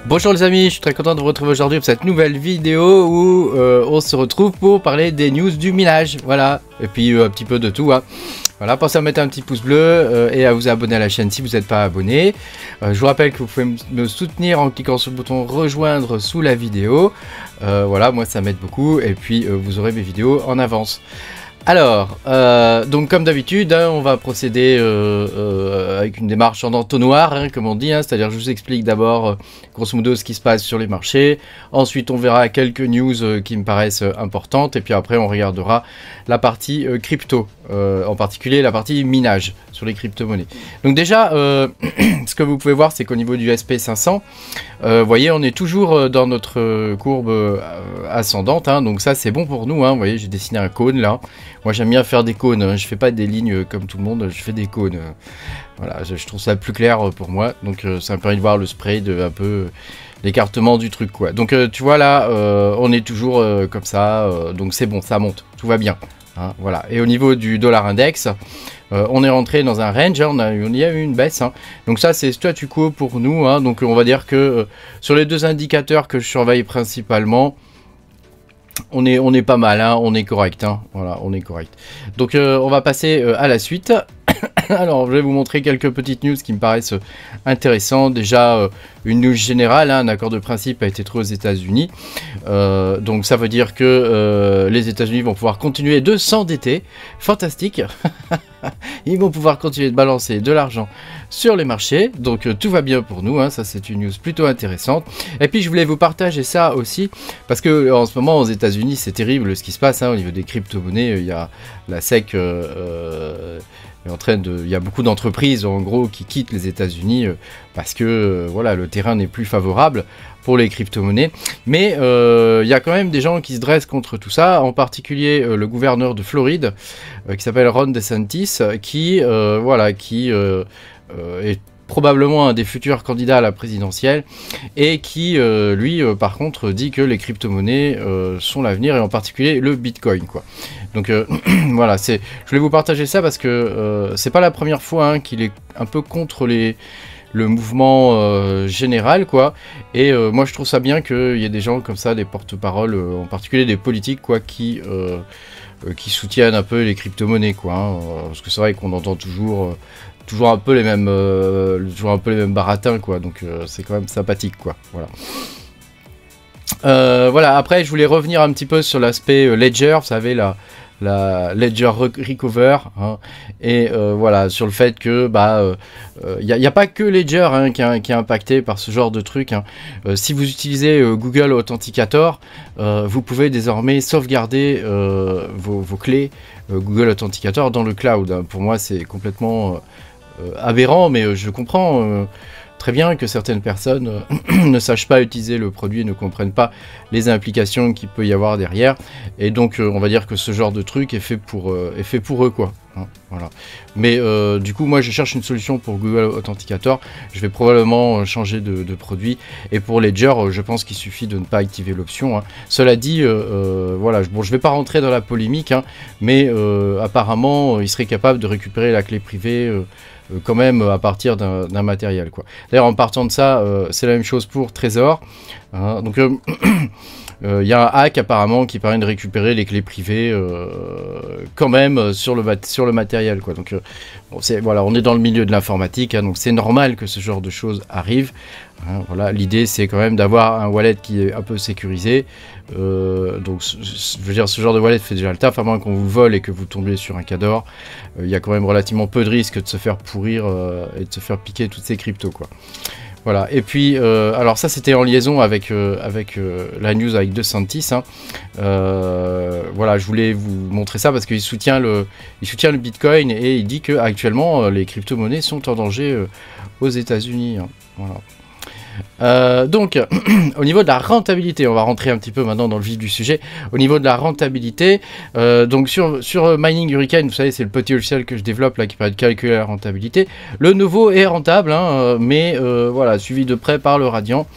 Bonjour les amis, je suis très content de vous retrouver aujourd'hui pour cette nouvelle vidéo où on se retrouve pour parler des news du minage, voilà, et puis un petit peu de tout, hein. Voilà, pensez à mettre un petit pouce bleu et à vous abonner à la chaîne si vous n'êtes pas abonné. Je vous rappelle que vous pouvez me soutenir en cliquant sur le bouton rejoindre sous la vidéo, voilà, moi ça m'aide beaucoup, et puis vous aurez mes vidéos en avance. Alors, donc comme d'habitude, hein, on va procéder avec une démarche en entonnoir, hein, comme on dit, hein, c'est-à-dire je vous explique d'abord grosso modo ce qui se passe sur les marchés, ensuite on verra quelques news qui me paraissent importantes, et puis après on regardera la partie crypto, en particulier la partie minage sur les crypto-monnaies. Donc déjà, ce que vous pouvez voir, c'est qu'au niveau du SP500, vous voyez, on est toujours dans notre courbe ascendante, hein, donc ça c'est bon pour nous, hein, vous voyez, j'ai dessiné un cône là. Moi j'aime bien faire des cônes, hein. Je fais pas des lignes comme tout le monde, je fais des cônes. Voilà, je trouve ça plus clair pour moi, donc ça me permet de voir le spray, de un peu l'écartement du truc quoi. Donc tu vois là, on est toujours comme ça, donc c'est bon, ça monte, tout va bien. Hein, voilà. Et au niveau du dollar index, on est rentré dans un range, hein, il y a eu une baisse, hein. Donc ça c'est statu quo pour nous, hein. Donc on va dire que sur les deux indicateurs que je surveille principalement, on est pas mal, hein, on est correct, hein, voilà, on est correct. Donc on va passer à la suite. Alors je vais vous montrer quelques petites news qui me paraissent intéressantes. Déjà une news générale, hein, un accord de principe a été trouvé aux États-Unis. Donc ça veut dire que les États-Unis vont pouvoir continuer de s'endetter. Fantastique. Ils vont pouvoir continuer de balancer de l'argent sur les marchés. Donc tout va bien pour nous, hein, ça c'est une news plutôt intéressante. Et puis je voulais vous partager ça aussi parce que en ce moment aux États-Unis c'est terrible ce qui se passe, hein, au niveau des crypto-monnaies. Il y a la SEC il y a beaucoup d'entreprises en gros qui quittent les États-Unis parce que voilà, le terrain n'est plus favorable pour les crypto-monnaies. Mais il y a quand même des gens qui se dressent contre tout ça, en particulier le gouverneur de Floride qui s'appelle Ron DeSantis, qui est probablement un des futurs candidats à la présidentielle et qui lui par contre dit que les crypto-monnaies sont l'avenir, et en particulier le bitcoin quoi. Donc voilà, je voulais vous partager ça parce que c'est pas la première fois, hein, qu'il est un peu contre le mouvement général quoi, et moi je trouve ça bien qu'il y ait des gens comme ça, des porte-paroles, en particulier des politiques quoi, qui soutiennent un peu les crypto-monnaies quoi, hein, parce que c'est vrai qu'on entend toujours un peu les mêmes baratins quoi, donc c'est quand même sympathique quoi, voilà. Voilà, après je voulais revenir un petit peu sur l'aspect Ledger, vous savez, la Ledger Recover, hein, et voilà, sur le fait que il n'y a pas que Ledger, hein, qui est impacté par ce genre de truc, hein. Si vous utilisez Google Authenticator, vous pouvez désormais sauvegarder vos clés Google Authenticator dans le cloud, hein. Pour moi c'est complètement aberrant, mais je comprends très bien que certaines personnes ne sachent pas utiliser le produit et ne comprennent pas les implications qu'il peut y avoir derrière, et donc on va dire que ce genre de truc est fait pour eux quoi, hein, voilà. Mais du coup moi je cherche une solution pour Google Authenticator, je vais probablement changer de produit, et pour Ledger je pense qu'il suffit de ne pas activer l'option, hein. Cela dit, voilà, bon, je vais pas rentrer dans la polémique, hein, mais apparemment il serait capable de récupérer la clé privée quand même à partir d'un matériel quoi. D'ailleurs en partant de ça, c'est la même chose pour Trésor, hein. Donc il y a un hack apparemment qui permet de récupérer les clés privées quand même sur le matériel quoi. Donc bon, voilà, on est dans le milieu de l'informatique, hein, donc c'est normal que ce genre de choses arrivent, hein, voilà. L'idée c'est quand même d'avoir un wallet qui est un peu sécurisé, donc je veux dire, ce genre de wallet fait déjà le taf, à moins qu'on vous vole et que vous tombiez sur un cador. Il y a quand même relativement peu de risques de se faire pourrir et de se faire piquer toutes ces cryptos quoi. Voilà, et puis alors ça c'était en liaison avec la news avec DeSantis, hein. Voilà, je voulais vous montrer ça parce qu'il soutient le bitcoin, et il dit que actuellement les crypto-monnaies sont en danger aux États-Unis, hein. Voilà. Donc au niveau de la rentabilité, on va rentrer un petit peu maintenant dans le vif du sujet. Au niveau de la rentabilité, donc sur Mining Hurricane, vous savez, c'est le petit logiciel que je développe là qui permet de calculer la rentabilité. Le nouveau est rentable, hein, mais voilà, suivi de près par le Radiant.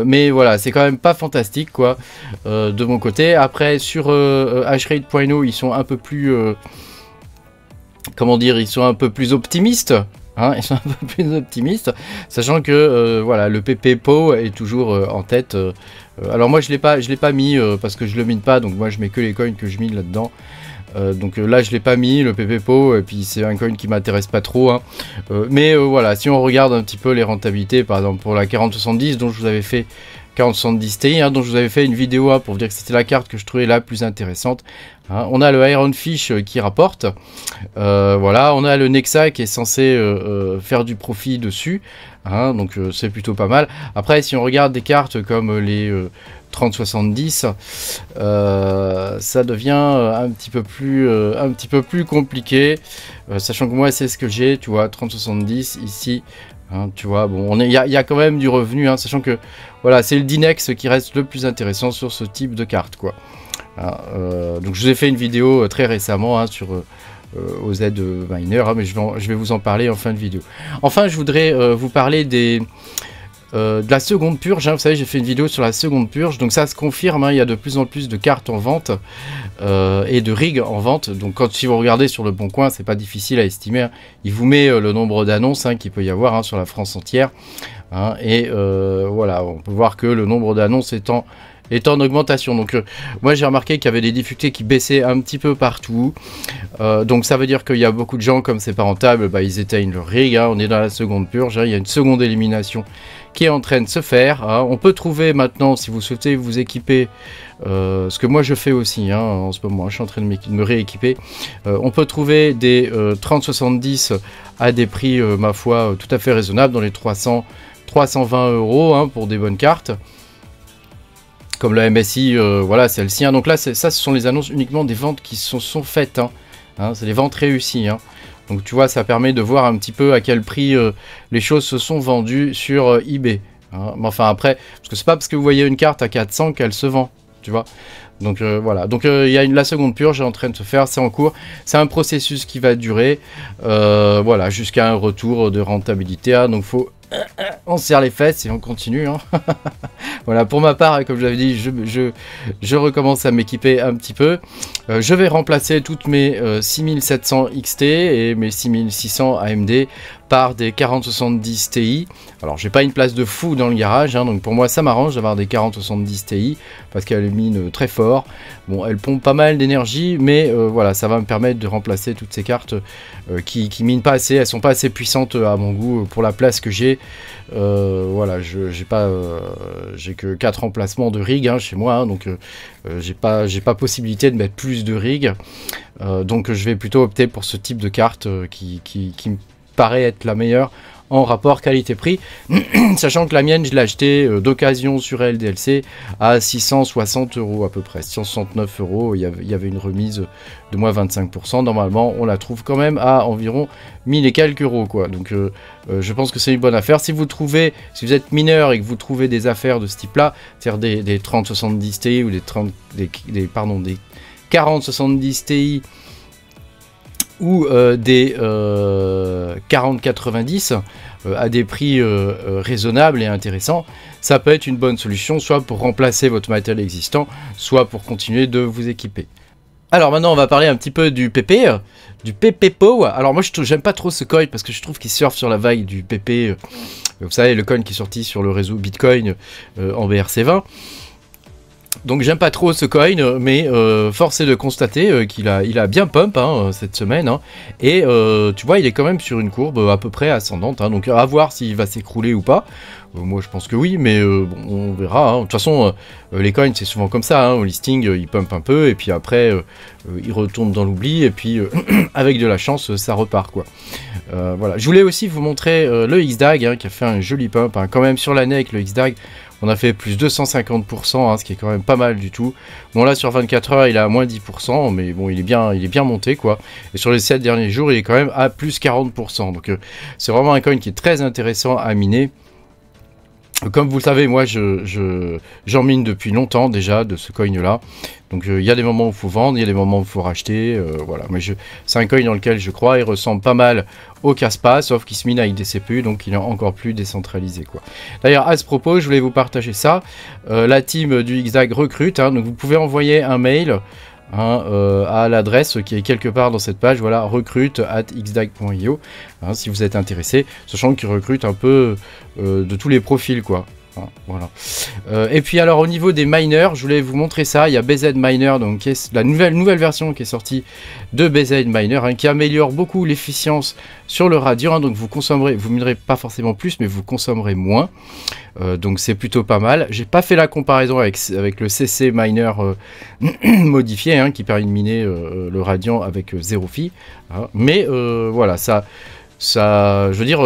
Mais voilà, c'est quand même pas fantastique quoi, de mon côté. Après sur Hashrate.io, ils sont un peu plus comment dire, ils sont un peu plus optimistes. hein, ils sont un peu plus optimistes, sachant que voilà, le PPPO est toujours en tête. Alors moi je l'ai pas mis parce que je le mine pas, donc moi je mets que les coins que je mine là-dedans. Donc là je l'ai pas mis le PPPO, et puis c'est un coin qui m'intéresse pas trop, hein. Mais voilà, si on regarde un petit peu les rentabilités, par exemple pour la 4070 dont je vous avais fait 4070 Ti, hein, dont je vous avais fait une vidéo, hein, pour vous dire que c'était la carte que je trouvais la plus intéressante, hein. On a le Ironfish qui rapporte, voilà, on a le Nexa qui est censé faire du profit dessus, hein, donc c'est plutôt pas mal. Après si on regarde des cartes comme les 3070, ça devient un petit peu plus compliqué, sachant que moi c'est ce que j'ai, tu vois, 3070 ici, hein, tu vois, bon, il y a quand même du revenu, hein, sachant que voilà, c'est le Dynex qui reste le plus intéressant sur ce type de carte, quoi. Hein, donc je vous ai fait une vidéo très récemment, hein, sur OZ Miner, hein, mais je vais vous en parler en fin de vidéo. Enfin, je voudrais vous parler de la seconde purge, hein. Vous savez, j'ai fait une vidéo sur la seconde purge, donc ça se confirme, hein, il y a de plus en plus de cartes en vente et de rigs en vente. Donc si vous regardez sur le bon coin, c'est pas difficile à estimer, hein. Il vous met le nombre d'annonces, hein, qu'il peut y avoir, hein, sur la France entière, hein, et voilà, on peut voir que le nombre d'annonces est en augmentation. Donc moi j'ai remarqué qu'il y avait des difficultés qui baissaient un petit peu partout, donc ça veut dire qu'il y a beaucoup de gens, comme c'est pas rentable, bah, ils éteignent leur rig, hein. On est dans la seconde purge, hein. Il y a une seconde élimination qui est en train de se faire, hein. On peut trouver maintenant, si vous souhaitez vous équiper, ce que moi je fais aussi, hein, en ce moment, je suis en train de me rééquiper, on peut trouver des 3070 à des prix, ma foi, tout à fait raisonnables, dans les 320 €, hein, pour des bonnes cartes, comme la MSI, voilà, celle-ci, hein. Donc là, ça, ce sont les annonces uniquement des ventes qui sont faites, hein. Hein, c'est les ventes réussies, hein. Donc tu vois, ça permet de voir un petit peu à quel prix les choses se sont vendues sur eBay, hein. Mais enfin après, parce que c'est pas parce que vous voyez une carte à 400 qu'elle se vend, tu vois. Donc voilà, donc il y a la seconde purge est en train de se faire, c'est en cours, c'est un processus qui va durer, voilà, jusqu'à un retour de rentabilité, hein. Donc on serre les fesses et on continue, hein. Voilà, pour ma part, comme je l'avais dit, je recommence à m'équiper un petit peu. Je vais remplacer toutes mes 6700 XT et mes 6600 AMD par des 4070 Ti. Alors j'ai pas une place de fou dans le garage, hein, donc pour moi ça m'arrange d'avoir des 4070 Ti parce qu'elles minent très fort. Bon, elles pompent pas mal d'énergie, mais voilà, ça va me permettre de remplacer toutes ces cartes qui minent pas assez, elles sont pas assez puissantes à mon goût pour la place que j'ai. Voilà, j'ai que 4 emplacements de rig, hein, chez moi, hein, donc j'ai pas possibilité de mettre plus de rig, donc je vais plutôt opter pour ce type de carte qui me paraît être la meilleure en rapport qualité-prix, sachant que la mienne je l'ai achetée d'occasion sur LDLC à 660 € à peu près, 669 €, il y avait une remise de moins 25%, normalement on la trouve quand même à environ 1000 et quelques euros, quoi. Donc je pense que c'est une bonne affaire. Si vous êtes mineur et que vous trouvez des affaires de ce type là, c'est-à-dire des 3070 Ti ou des 4070 Ti ou des 4090 à des prix raisonnables et intéressants, ça peut être une bonne solution, soit pour remplacer votre matériel existant, soit pour continuer de vous équiper. Alors maintenant on va parler un petit peu du PP, du PPPO. Alors moi j'aime pas trop ce coin parce que je trouve qu'il surfe sur la vague du PP, vous savez, le coin qui est sorti sur le réseau Bitcoin en BRC20. Donc j'aime pas trop ce coin, mais force est de constater qu'il a bien pump, hein, cette semaine, hein, et tu vois, il est quand même sur une courbe à peu près ascendante, hein, donc à voir s'il va s'écrouler ou pas. Moi je pense que oui, mais bon, on verra, hein. De toute façon les coins c'est souvent comme ça, hein, au listing il pump un peu et puis après il retourne dans l'oubli et puis avec de la chance ça repart, quoi. Voilà, je voulais aussi vous montrer le XDAG, hein, qui a fait un joli pump, hein, quand même sur l'année avec le XDAG. On a fait plus 250%, hein, ce qui est quand même pas mal du tout. Bon là sur 24 heures il est à moins 10%, mais bon il est bien monté, quoi. Et sur les 7 derniers jours il est quand même à plus 40%. Donc c'est vraiment un coin qui est très intéressant à miner. Comme vous le savez, moi j'en mine depuis longtemps déjà de ce coin là. Donc il y a des moments où il faut vendre, il y a des moments où il faut racheter, voilà. Mais c'est un coin dans lequel je crois, il ressemble pas mal au Caspa, sauf qu'il se mine avec des CPU, donc il est encore plus décentralisé, quoi. D'ailleurs à ce propos, je voulais vous partager ça. La team du XDAG recrute, hein, donc vous pouvez envoyer un mail hein, à l'adresse qui est quelque part dans cette page, voilà, recrute@xdag.io, hein, si vous êtes intéressé, sachant qu'ils recrutent un peu de tous les profils, quoi. Hein, voilà. Et puis alors au niveau des miners, je voulais vous montrer ça. Il y a BZ Miner, donc qui est la nouvelle version qui est sortie de BZ Miner, hein, qui améliore beaucoup l'efficience sur le Radeon, hein, donc vous minerez pas forcément plus, mais vous consommerez moins. Donc c'est plutôt pas mal. J'ai pas fait la comparaison avec le CC Miner modifié, hein, qui permet de miner le Radeon avec 0 fi, hein, mais voilà, ça, je veux dire,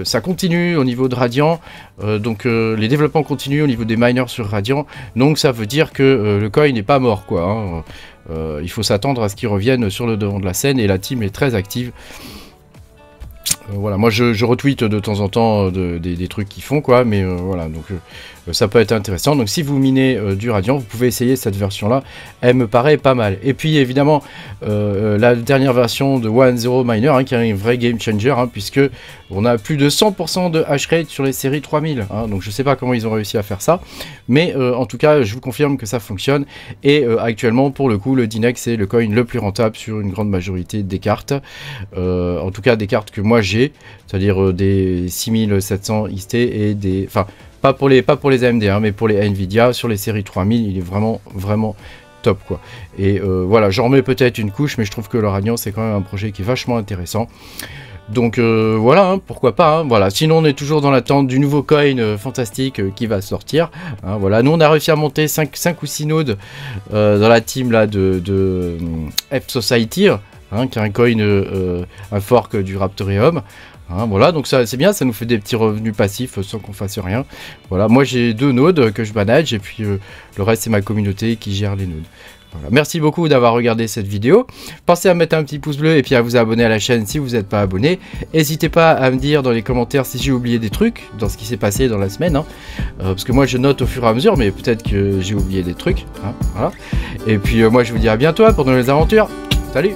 ça continue au niveau de Radeon, donc les développements continuent au niveau des miners sur Radeon, donc ça veut dire que le coin n'est pas mort, quoi, hein. Il faut s'attendre à ce qu'il revienne sur le devant de la scène, et la team est très active. Voilà, moi je retweet de temps en temps des trucs qu'ils font, quoi, mais voilà, donc ça peut être intéressant. Donc si vous minez du Radeon, vous pouvez essayer cette version là, elle me paraît pas mal. Et puis évidemment la dernière version de 1.0 Miner, hein, qui est un vrai game changer, hein, puisque on a plus de 100% de hash rate sur les séries 3000, hein, donc je sais pas comment ils ont réussi à faire ça, mais en tout cas je vous confirme que ça fonctionne. Et actuellement pour le coup le Dynex est le coin le plus rentable sur une grande majorité des cartes, en tout cas des cartes que moi j'ai, c'est-à-dire des 6700 XT et des... Enfin, pas pour les AMD, hein, mais pour les Nvidia, sur les séries 3000, il est vraiment top, quoi. Et voilà, j'en remets peut-être une couche, mais je trouve que le Radeon, c'est quand même un projet qui est vachement intéressant. Donc voilà, hein, pourquoi pas, hein, voilà. Sinon on est toujours dans l'attente du nouveau coin fantastique qui va sortir, hein, voilà. Nous on a réussi à monter 5 ou 6 nodes dans la team là de F-Society, hein, qui est un coin, un fork du Raptorium. Hein, voilà, donc ça c'est bien, ça nous fait des petits revenus passifs sans qu'on fasse rien. Voilà, moi j'ai 2 nodes que je manage, et puis le reste c'est ma communauté qui gère les nodes. Voilà. Merci beaucoup d'avoir regardé cette vidéo. Pensez à mettre un petit pouce bleu et puis à vous abonner à la chaîne si vous n'êtes pas abonné. N'hésitez pas à me dire dans les commentaires si j'ai oublié des trucs dans ce qui s'est passé dans la semaine, hein. Parce que moi je note au fur et à mesure, mais peut-être que j'ai oublié des trucs, hein, voilà. Et puis moi je vous dis à bientôt pour de nouvelles aventures. Salut!